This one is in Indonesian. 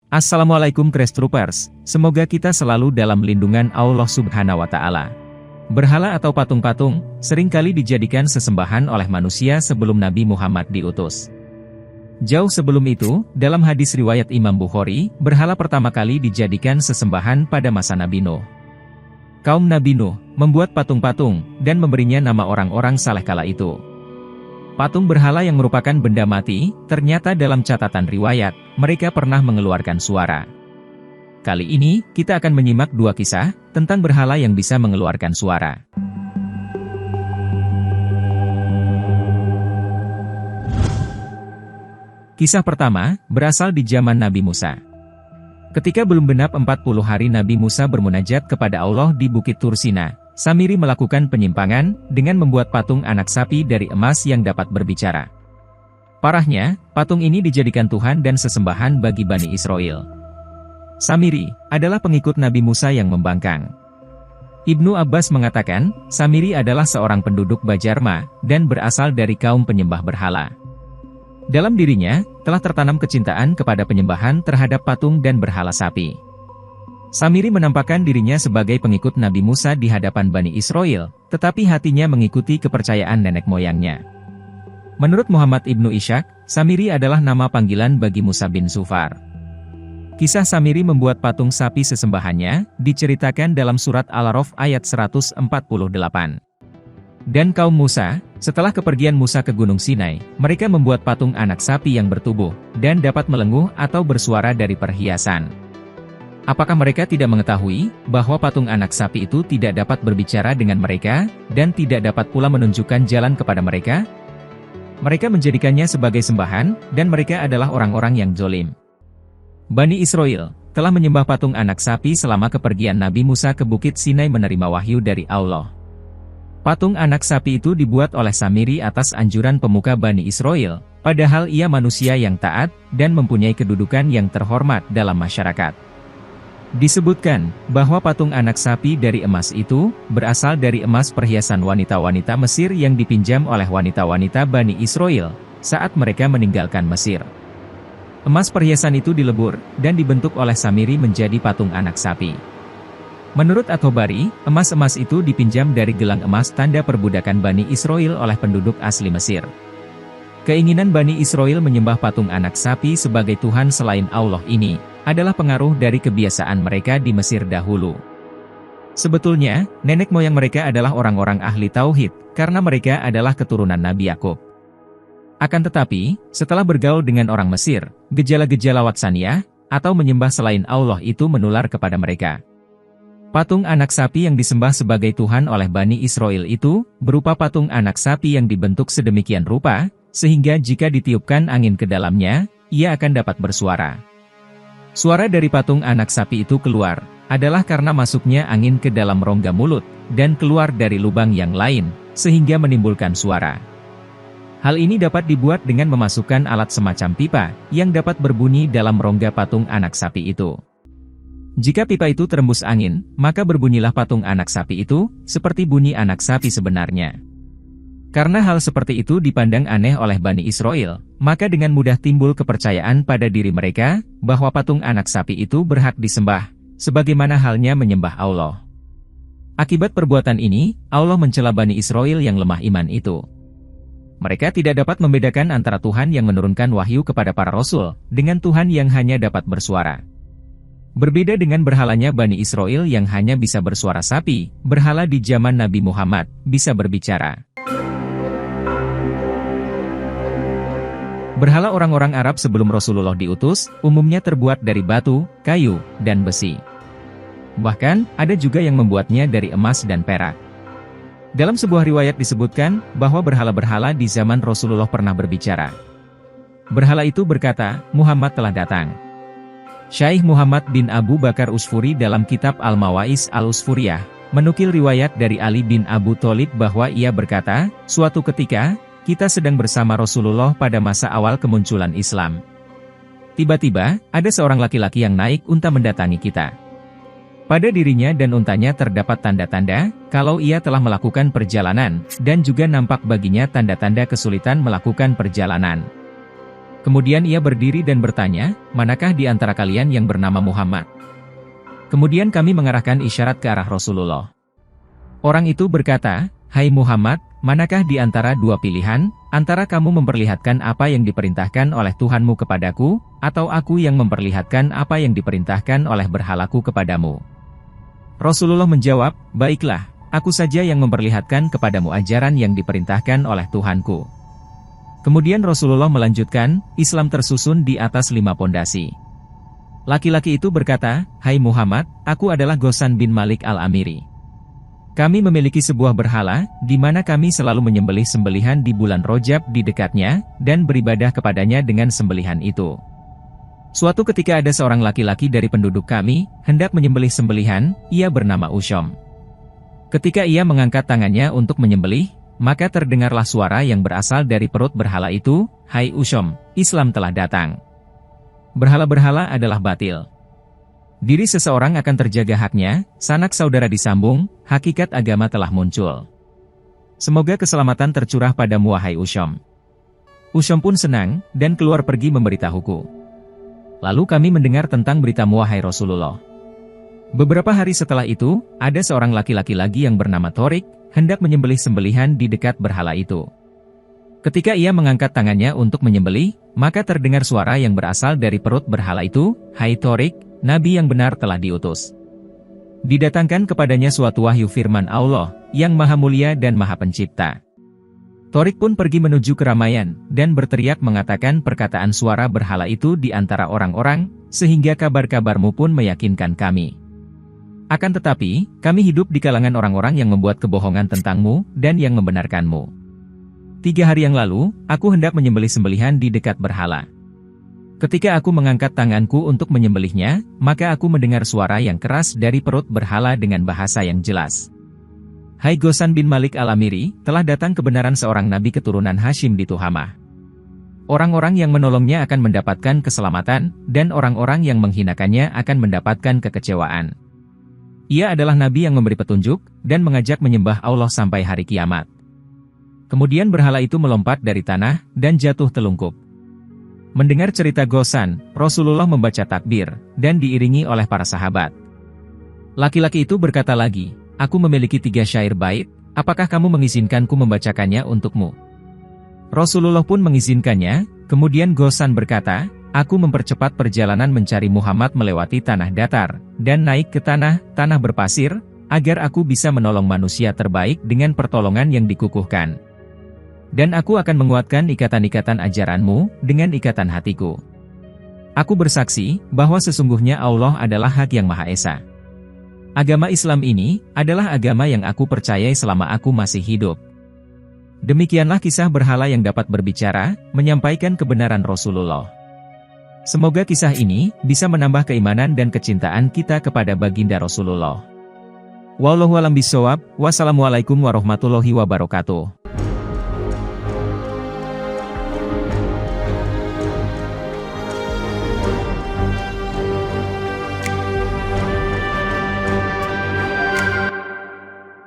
Assalamualaikum Crash Troopers, semoga kita selalu dalam lindungan Allah Subhanahu wa Ta'ala. Berhala atau patung-patung seringkali dijadikan sesembahan oleh manusia sebelum Nabi Muhammad diutus. Jauh sebelum itu, dalam hadis riwayat Imam Bukhari, berhala pertama kali dijadikan sesembahan pada masa Nabi Nuh. Kaum Nabi Nuh membuat patung-patung dan memberinya nama orang-orang saleh kala itu. Patung berhala yang merupakan benda mati, ternyata dalam catatan riwayat, mereka pernah mengeluarkan suara. Kali ini, kita akan menyimak dua kisah tentang berhala yang bisa mengeluarkan suara. Kisah pertama, berasal di zaman Nabi Musa. Ketika belum genap 40 hari Nabi Musa bermunajat kepada Allah di Bukit Tur Sina, Samiri melakukan penyimpangan dengan membuat patung anak sapi dari emas yang dapat berbicara. Parahnya, patung ini dijadikan Tuhan dan sesembahan bagi Bani Israel. Samiri adalah pengikut Nabi Musa yang membangkang. Ibnu Abbas mengatakan, Samiri adalah seorang penduduk Bajarma dan berasal dari kaum penyembah berhala. Dalam dirinya, telah tertanam kecintaan kepada penyembahan terhadap patung dan berhala sapi. Samiri menampakkan dirinya sebagai pengikut Nabi Musa di hadapan Bani Israel, tetapi hatinya mengikuti kepercayaan nenek moyangnya. Menurut Muhammad Ibnu Ishaq, Samiri adalah nama panggilan bagi Musa bin Sufar. Kisah Samiri membuat patung sapi sesembahannya, diceritakan dalam surat Al-A'raf ayat 148. Dan kaum Musa, setelah kepergian Musa ke Gunung Sinai, mereka membuat patung anak sapi yang bertubuh, dan dapat melenguh atau bersuara dari perhiasan. Apakah mereka tidak mengetahui bahwa patung anak sapi itu tidak dapat berbicara dengan mereka, dan tidak dapat pula menunjukkan jalan kepada mereka? Mereka menjadikannya sebagai sembahan, dan mereka adalah orang-orang yang zolim. Bani Israel telah menyembah patung anak sapi selama kepergian Nabi Musa ke Bukit Sinai menerima wahyu dari Allah. Patung anak sapi itu dibuat oleh Samiri atas anjuran pemuka Bani Israel, padahal ia manusia yang taat, dan mempunyai kedudukan yang terhormat dalam masyarakat. Disebutkan bahwa patung anak sapi dari emas itu berasal dari emas perhiasan wanita-wanita Mesir yang dipinjam oleh wanita-wanita Bani Israel saat mereka meninggalkan Mesir. Emas perhiasan itu dilebur dan dibentuk oleh Samiri menjadi patung anak sapi. Menurut At-Tabari, emas-emas itu dipinjam dari gelang emas tanda perbudakan Bani Israel oleh penduduk asli Mesir. Keinginan Bani Israel menyembah patung anak sapi sebagai Tuhan selain Allah ini adalah pengaruh dari kebiasaan mereka di Mesir dahulu. Sebetulnya, nenek moyang mereka adalah orang-orang ahli tauhid, karena mereka adalah keturunan Nabi Yakub. Akan tetapi, setelah bergaul dengan orang Mesir, gejala-gejala watsaniyah, atau menyembah selain Allah itu menular kepada mereka. Patung anak sapi yang disembah sebagai Tuhan oleh Bani Israel itu, berupa patung anak sapi yang dibentuk sedemikian rupa, sehingga jika ditiupkan angin ke dalamnya, ia akan dapat bersuara. Suara dari patung anak sapi itu keluar, adalah karena masuknya angin ke dalam rongga mulut, dan keluar dari lubang yang lain, sehingga menimbulkan suara. Hal ini dapat dibuat dengan memasukkan alat semacam pipa, yang dapat berbunyi dalam rongga patung anak sapi itu. Jika pipa itu terembus angin, maka berbunyilah patung anak sapi itu, seperti bunyi anak sapi sebenarnya. Karena hal seperti itu dipandang aneh oleh Bani Israel, maka dengan mudah timbul kepercayaan pada diri mereka, bahwa patung anak sapi itu berhak disembah, sebagaimana halnya menyembah Allah. Akibat perbuatan ini, Allah mencela Bani Israel yang lemah iman itu. Mereka tidak dapat membedakan antara Tuhan yang menurunkan wahyu kepada para rasul, dengan Tuhan yang hanya dapat bersuara. Berbeda dengan berhalanya Bani Israel yang hanya bisa bersuara sapi, berhala di zaman Nabi Muhammad bisa berbicara. Berhala orang-orang Arab sebelum Rasulullah diutus, umumnya terbuat dari batu, kayu, dan besi. Bahkan, ada juga yang membuatnya dari emas dan perak. Dalam sebuah riwayat disebutkan, bahwa berhala-berhala di zaman Rasulullah pernah berbicara. Berhala itu berkata, Muhammad telah datang. Syaikh Muhammad bin Abu Bakar Usfuri dalam kitab Al-Mawais Al-Usfuriyah, menukil riwayat dari Ali bin Abu Thalib bahwa ia berkata, suatu ketika, kita sedang bersama Rasulullah pada masa awal kemunculan Islam. Tiba-tiba, ada seorang laki-laki yang naik unta mendatangi kita. Pada dirinya dan untanya terdapat tanda-tanda, kalau ia telah melakukan perjalanan, dan juga nampak baginya tanda-tanda kesulitan melakukan perjalanan. Kemudian ia berdiri dan bertanya, manakah di antara kalian yang bernama Muhammad? Kemudian kami mengarahkan isyarat ke arah Rasulullah. Orang itu berkata, hai Muhammad, manakah di antara dua pilihan, antara kamu memperlihatkan apa yang diperintahkan oleh Tuhanmu kepadaku, atau aku yang memperlihatkan apa yang diperintahkan oleh berhalaku kepadamu? Rasulullah menjawab, baiklah, aku saja yang memperlihatkan kepadamu ajaran yang diperintahkan oleh Tuhanku. Kemudian Rasulullah melanjutkan, Islam tersusun di atas 5 pondasi. Laki-laki itu berkata, hai Muhammad, aku adalah Ghassan bin Malik al-Amiri. Kami memiliki sebuah berhala, di mana kami selalu menyembelih sembelihan di bulan Rajab di dekatnya, dan beribadah kepadanya dengan sembelihan itu. Suatu ketika ada seorang laki-laki dari penduduk kami, hendak menyembelih sembelihan, ia bernama Usham. Ketika ia mengangkat tangannya untuk menyembelih, maka terdengarlah suara yang berasal dari perut berhala itu, hai Usham, Islam telah datang. Berhala-berhala adalah batil. Diri seseorang akan terjaga haknya, sanak saudara disambung, hakikat agama telah muncul. Semoga keselamatan tercurah padamu wahai Usham. Usham pun senang, dan keluar pergi memberitahuku. Lalu kami mendengar tentang beritamu wahai Rasulullah. Beberapa hari setelah itu, ada seorang laki-laki lagi yang bernama Thorik, hendak menyembelih sembelihan di dekat berhala itu. Ketika ia mengangkat tangannya untuk menyembelih, maka terdengar suara yang berasal dari perut berhala itu, hai Thorik, Nabi yang benar telah diutus. Didatangkan kepadanya suatu wahyu firman Allah, yang maha mulia dan maha pencipta. Thorik pun pergi menuju keramaian, dan berteriak mengatakan perkataan suara berhala itu di antara orang-orang, sehingga kabar-kabarmu pun meyakinkan kami. Akan tetapi, kami hidup di kalangan orang-orang yang membuat kebohongan tentangmu, dan yang membenarkanmu. 3 hari yang lalu, aku hendak menyembelih sembelihan di dekat berhala. Ketika aku mengangkat tanganku untuk menyembelihnya, maka aku mendengar suara yang keras dari perut berhala dengan bahasa yang jelas. Hai Ghassan bin Malik al-Amiri, telah datang kebenaran seorang nabi keturunan Hashim di Tuhamah. Orang-orang yang menolongnya akan mendapatkan keselamatan, dan orang-orang yang menghinakannya akan mendapatkan kekecewaan. Ia adalah nabi yang memberi petunjuk, dan mengajak menyembah Allah sampai hari kiamat. Kemudian berhala itu melompat dari tanah, dan jatuh telungkup. Mendengar cerita Ghassan, Rasulullah membaca takbir, dan diiringi oleh para sahabat. Laki-laki itu berkata lagi, aku memiliki 3 syair bait, apakah kamu mengizinkanku membacakannya untukmu? Rasulullah pun mengizinkannya, kemudian Ghassan berkata, aku mempercepat perjalanan mencari Muhammad melewati tanah datar, dan naik ke tanah berpasir, agar aku bisa menolong manusia terbaik dengan pertolongan yang dikukuhkan. Dan aku akan menguatkan ikatan-ikatan ajaranmu, dengan ikatan hatiku. Aku bersaksi, bahwa sesungguhnya Allah adalah Hak yang Maha Esa. Agama Islam ini, adalah agama yang aku percayai selama aku masih hidup. Demikianlah kisah berhala yang dapat berbicara, menyampaikan kebenaran Rasulullah. Semoga kisah ini bisa menambah keimanan dan kecintaan kita kepada baginda Rasulullah. Wallahu a'lam bishawab. Wassalamualaikum warahmatullahi wabarakatuh.